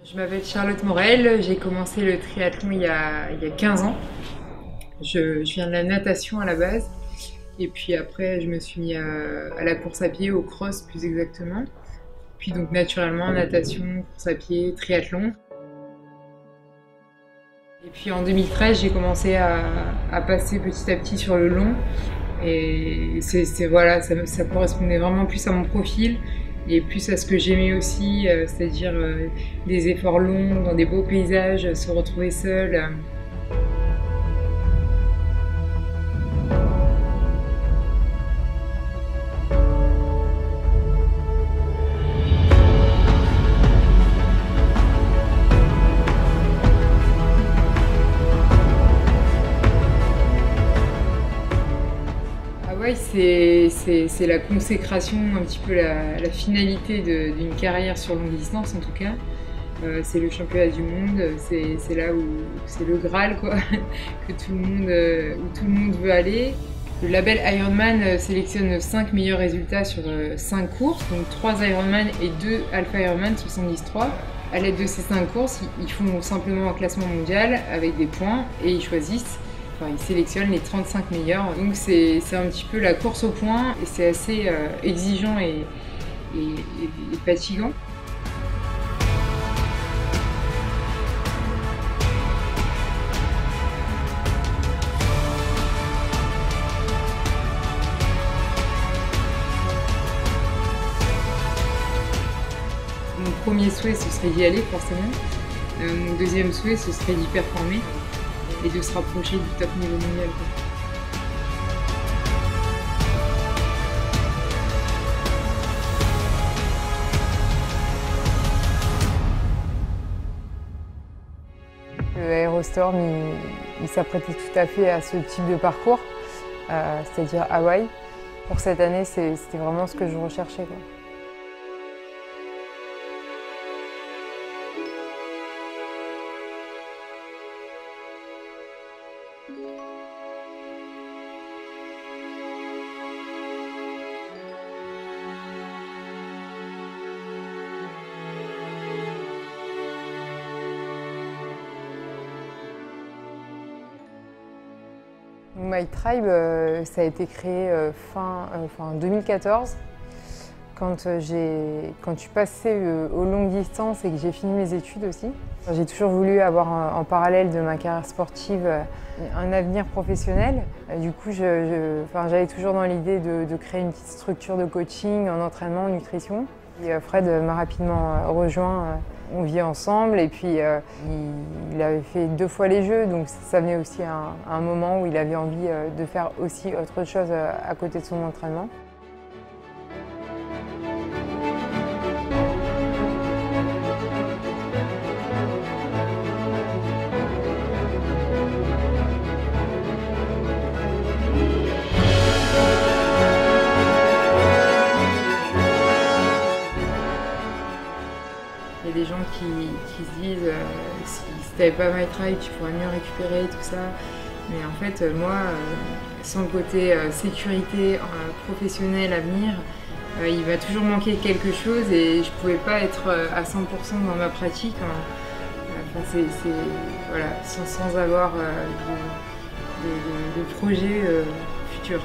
Je m'appelle Charlotte Morel, j'ai commencé le triathlon il y a 15 ans. Je viens de la natation à la base et puis après je me suis mis à la course à pied, au cross plus exactement. Puis donc naturellement natation, course à pied, triathlon. Et puis en 2013 j'ai commencé à passer petit à petit sur le long et voilà, ça correspondait vraiment plus à mon profil et plus à ce que j'aimais aussi, c'est-à-dire des efforts longs dans des beaux paysages, se retrouver seul. Hawaï, c'est la consécration, un petit peu la finalité d'une carrière sur longue distance en tout cas. C'est le championnat du monde, c'est là où c'est le Graal quoi, que où tout le monde veut aller. Le label Ironman sélectionne 5 meilleurs résultats sur 5 courses, donc 3 Ironman et 2 Alpha Ironman 73. À l'aide de ces 5 courses, ils font simplement un classement mondial avec des points et ils choisissent. Enfin, ils sélectionnent les 35 meilleurs, donc c'est un petit peu la course au point et c'est assez exigeant et fatigant. Mon premier souhait, ce serait d'y aller forcément. Mon deuxième souhait, ce serait d'y performer et de se rapprocher du top niveau mondial. Le Aérostorm, il s'apprêtait tout à fait à ce type de parcours, c'est-à-dire Hawaï. Pour cette année, c'était vraiment ce que je recherchais, quoi. My Tribe, ça a été créé fin 2014, quand je suis passée aux longues distances et que j'ai fini mes études aussi. J'ai toujours voulu avoir en parallèle de ma carrière sportive un avenir professionnel. Du coup, j'avais toujours dans l'idée de créer une petite structure de coaching en entraînement, en nutrition. Et Fred m'a rapidement rejoint. On vit ensemble et puis il avait fait 2 fois les Jeux, donc ça venait aussi à un moment où il avait envie de faire aussi autre chose à côté de son entraînement. Il y a des gens qui se disent si t'avais pas My Tribe, tu pourrais mieux récupérer, tout ça. Mais en fait, moi, sans le côté sécurité professionnelle à venir, il va toujours manquer quelque chose et je pouvais pas être à 100% dans ma pratique. Enfin, voilà, sans avoir de projet futur.